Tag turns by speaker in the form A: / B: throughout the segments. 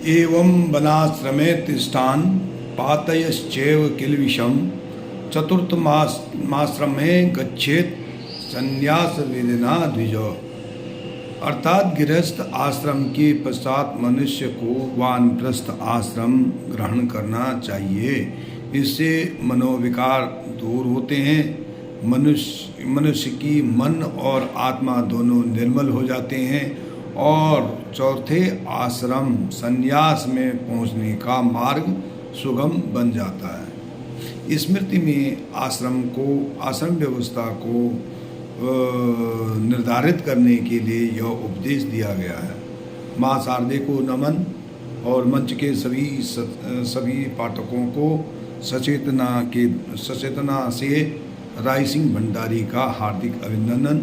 A: एवं वनाश्रमे तिष्ठान पातयश्चैव किल्बिषं चतुर्थमाश्रमे गच्छेत संन्यास विधिना द्विज। अर्थात गृहस्थ आश्रम के पश्चात मनुष्य को वानप्रस्थ आश्रम ग्रहण करना चाहिए। इससे मनोविकार दूर होते हैं। मनुष्य की मन और आत्मा दोनों निर्मल हो जाते हैं और चौथे आश्रम संन्यास में पहुंचने का मार्ग सुगम बन जाता है। स्मृति में आश्रम व्यवस्था को निर्धारित करने के लिए यह उपदेश दिया गया है। माँ शारदे को नमन और मंच के सभी पाठकों को सचेतना से राय सिंह भंडारी का हार्दिक अभिनंदन।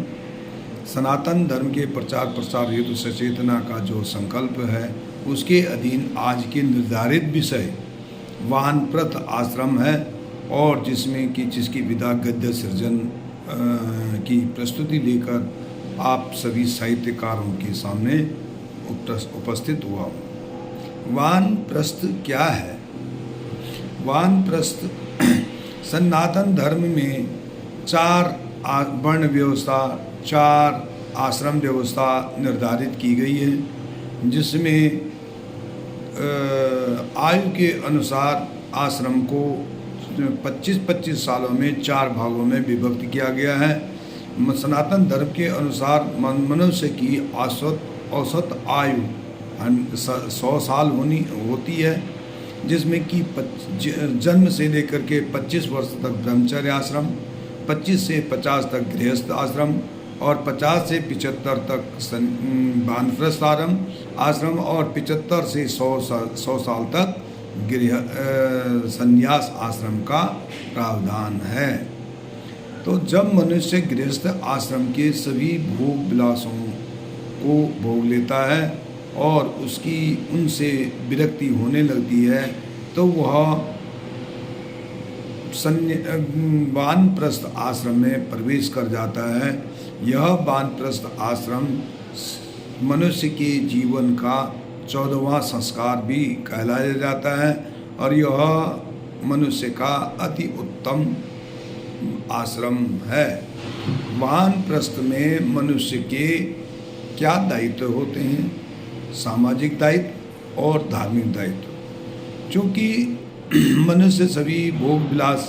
A: सनातन धर्म के प्रचार प्रसार हेतु सचेतना का जो संकल्प है उसके अधीन आज के निर्धारित विषय वानप्रस्थ आश्रम है और जिसकी विधा गद्य सृजन की प्रस्तुति देकर आप सभी साहित्यकारों के सामने उपस्थित हुआ हूँ। वानप्रस्थ क्या है? वानप्रस्थ सनातन धर्म में 4 वर्ण व्यवस्था, 4 आश्रम व्यवस्था निर्धारित की गई है, जिसमें आयु के अनुसार आश्रम को 25-25 सालों में 4 भागों में विभक्त किया गया है। सनातन धर्म के अनुसार मनुष्य की औसत आयु 100 साल होती है, जिसमें कि जन्म से लेकर के 25 वर्ष तक ब्रह्मचर्य आश्रम, 25 से 50 तक गृहस्थ आश्रम और 50 से 75 तक वानप्रस्थ आश्रम और 75 से 100 साल तक संन्यास आश्रम का प्रावधान है। तो जब मनुष्य गृहस्थ आश्रम के सभी भोग विलासों को भोग लेता है और उसकी उनसे विरक्ति होने लगती है तो वह वानप्रस्थ आश्रम में प्रवेश कर जाता है। यह वानप्रस्थ आश्रम मनुष्य के जीवन का 14वां संस्कार भी कहलाया जाता है और यह मनुष्य का अति उत्तम आश्रम है। वानप्रस्थ में मनुष्य के क्या दायित्व होते हैं? सामाजिक दायित्व और धार्मिक दायित्व। चूँकि मनुष्य सभी भोग विलास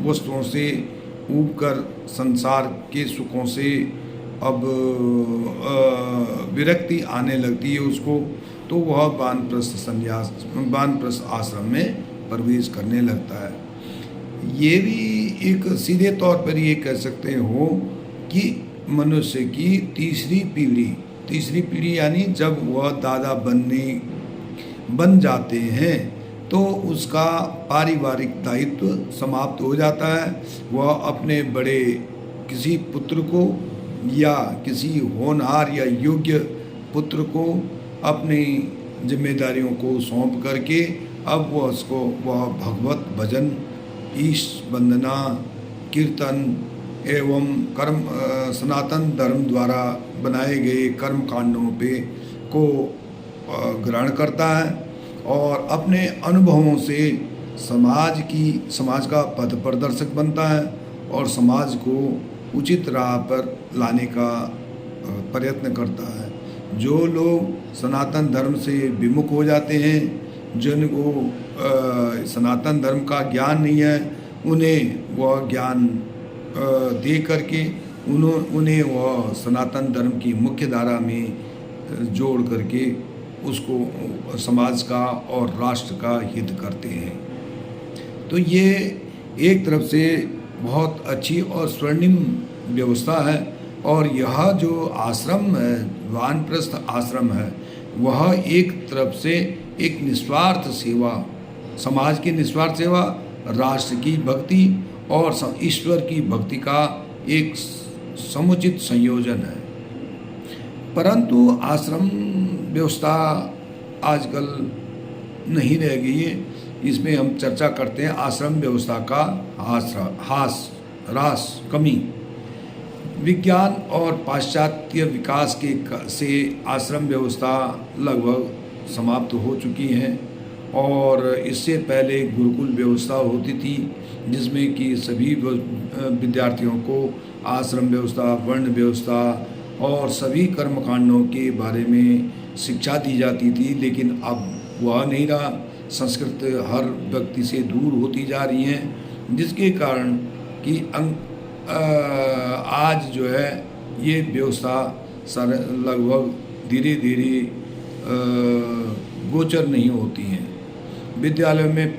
A: वस्तुओं से ऊबकर संसार के सुखों से अब विरक्ति आने लगती है उसको, तो वह वानप्रस्थ आश्रम में प्रवेश करने लगता है। ये भी एक सीधे तौर पर ये कह सकते हो कि मनुष्य की तीसरी पीढ़ी यानी जब वह दादा बन जाते हैं तो उसका पारिवारिक दायित्व समाप्त हो जाता है। वह अपने बड़े किसी पुत्र को या किसी होनहार या योग्य पुत्र को अपनी जिम्मेदारियों को सौंप करके अब वह भगवत भजन, ईश वंदना, कीर्तन एवं कर्म सनातन धर्म द्वारा बनाए गए कर्म कांडों को ग्रहण करता है और अपने अनुभवों से समाज का पथ प्रदर्शक बनता है और समाज को उचित राह पर लाने का प्रयत्न करता है। जो लोग सनातन धर्म से विमुख हो जाते हैं, जिनको सनातन धर्म का ज्ञान नहीं है, उन्हें वह ज्ञान दे करके उन्हें वह सनातन धर्म की मुख्य धारा में जोड़ करके उसको समाज का और राष्ट्र का हित करते हैं। तो ये एक तरफ से बहुत अच्छी और स्वर्णिम व्यवस्था है और यह जो आश्रम है, वानप्रस्थ आश्रम है, वह एक तरफ से एक निस्वार्थ सेवा, समाज की निस्वार्थ सेवा, राष्ट्र की भक्ति और ईश्वर की भक्ति का एक समुचित संयोजन है। परंतु आश्रम व्यवस्था आजकल नहीं रह गई है। इसमें हम चर्चा करते हैं आश्रम व्यवस्था का ह्रास कमी। विज्ञान और पाश्चात्य विकास से आश्रम व्यवस्था लगभग समाप्त हो चुकी हैं और इससे पहले गुरुकुल व्यवस्था होती थी जिसमें कि सभी विद्यार्थियों को आश्रम व्यवस्था, वर्ण व्यवस्था और सभी कर्मकांडों के बारे में शिक्षा दी जाती थी, लेकिन अब वह नहीं रहा। संस्कृत हर व्यक्ति से दूर होती जा रही हैं, जिसके कारण कि आज जो है ये व्यवस्था लगभग धीरे धीरे गोचर नहीं होती हैं। विद्यालयों में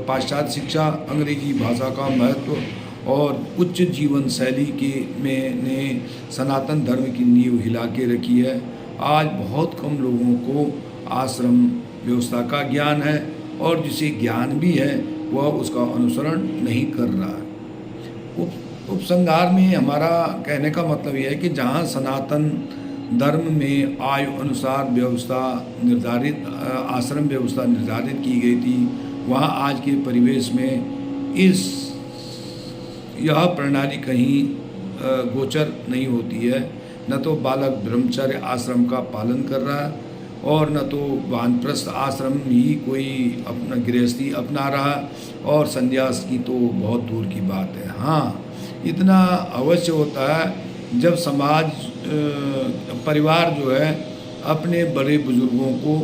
A: पाश्चात्य शिक्षा, अंग्रेजी भाषा का महत्व और उच्च जीवन शैली के में ने सनातन धर्म की नींव हिला के रखी है। आज बहुत कम लोगों को आश्रम व्यवस्था का ज्ञान है और जिसे ज्ञान भी है वह उसका अनुसरण नहीं कर रहा है। उपसंहार में हमारा कहने का मतलब यह है कि जहाँ सनातन धर्म में आयु अनुसार व्यवस्था निर्धारित, आश्रम व्यवस्था निर्धारित की गई थी, वहाँ आज के परिवेश में यह प्रणाली कहीं गोचर नहीं होती है। न तो बालक ब्रह्मचर्य आश्रम का पालन कर रहा है और न तो वानप्रस्थ आश्रम ही कोई अपना गृहस्थी अपना रहा, और संन्यास की तो बहुत दूर की बात है। हाँ, इतना अवश्य होता है जब समाज परिवार जो है अपने बड़े बुजुर्गों को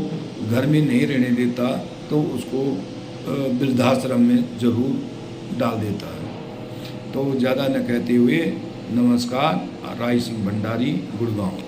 A: घर में नहीं रहने देता तो उसको वृद्धाश्रम में ज़रूर डाल देता है। तो ज़्यादा न कहते हुए नमस्कार। राय सिंह भंडारी, गुड़गांव।